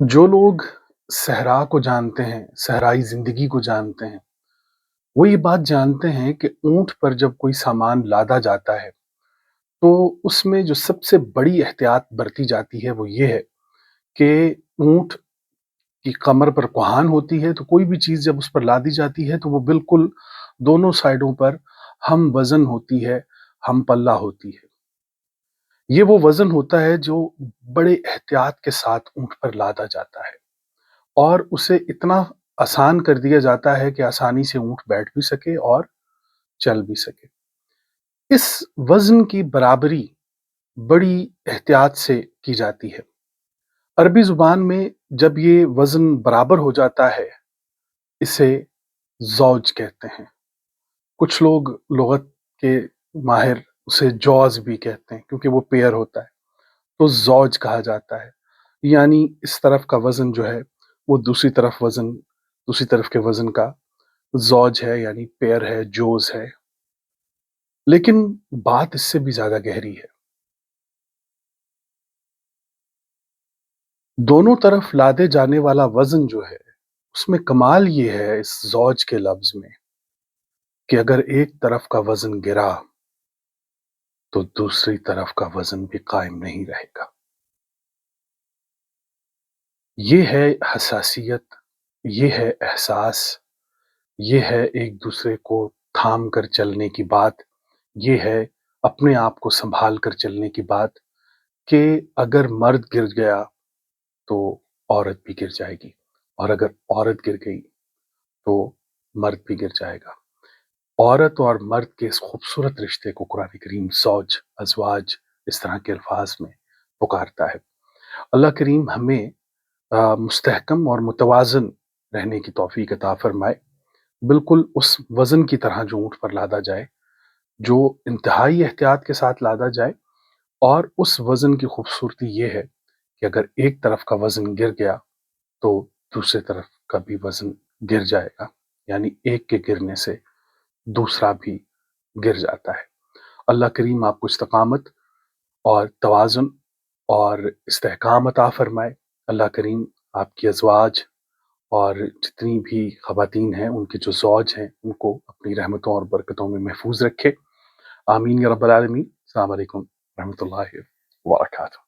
जो लोग सहरा को जानते हैं, सहराई ज़िंदगी को जानते हैं, वो ये बात जानते हैं कि ऊँट पर जब कोई सामान लादा जाता है, तो उसमें जो सबसे बड़ी एहतियात बरती जाती है, वो ये है कि ऊँट की कमर पर कोहान होती है, तो कोई भी चीज़ जब उस पर लादी जाती है, तो वो बिल्कुल दोनों साइडों पर हम वज़न होती है, हम पल्ला होती है। ये वो वज़न होता है जो बड़े एहतियात के साथ ऊँट पर लादा जाता है। और उसे इतना आसान कर दिया जाता है कि आसानी से ऊँट बैठ भी सके और चल भी सके। इस वज़न की बराबरी बड़ी एहतियात से की जाती है। अरबी ज़ुबान में जब ये वज़न बराबर हो जाता है, इसे ज़ौज कहते हैं। कुछ लोग लुग़त के माहिर उसे जौज़ भी कहते हैं क्योंकि वो पेयर होता है, तो ज़ौज कहा जाता है। यानी इस तरफ का वज़न जो है, वो दूसरी तरफ के वज़न का ज़ौज है यानी पेयर है, जोज़ है। लेकिन बात इससे भी ज़्यादा गहरी है। दोनों तरफ लादे जाने वाला वज़न जो है, उसमें कमाल ये है इस ज़ौज के लफ्ज़ में कि अगर एक तरफ का वज़न गिरा, तो दूसरी तरफ का वज़न भी कायम नहीं रहेगा। ये है हसासियत, ये है एहसास, ये है एक-दूसरे को थाम कर चलने की बात, ये है अपने आप को सँभाल कर चलने की बात कि अगर मर्द गिर गया तो औरत भी गिर जाएगी और अगर औरत गिर गई तो मर्द भी गिर जाएगा। औरत और मर्द के इस खूबसूरत रिश्ते को कुरान करीम ज़ौज, अज़वाज इस तरह के अल्फाज में पुकारता है। अल्लाह करीम हमें मुस्तहकम और मुतवाज़न रहने की तौफ़ीक अता फ़रमाए। बिल्कुल उस वज़न की तरह जो ऊँट पर लादा जाए, जो इंतहाई एहतियात के साथ लादा जाए और उस वज़न की खूबसूरती ये है कि अगर एक तरफ का वज़न गिर गया तो दूसरी तरफ का भी वज़न गिर जाएगा। यानी एक के गिरने से दूसरा भी गिर जाता है। अल्लाह करीम आपको इस्तिक़ामत और तवाज़ुन और इस्तेहकाम अता फ़रमाए। अल्लाह करीम आपकी अज़वाज और जितनी भी ख़वातीन हैं, उनके जो ज़ौज हैं, उनको अपनी रहमतों और बरकतों में महफ़ूज़ रखे। आमीन या रब्बल आलमीन। अस्सलामु अलैकुम रहमतुल्लाहि व बरकातहू।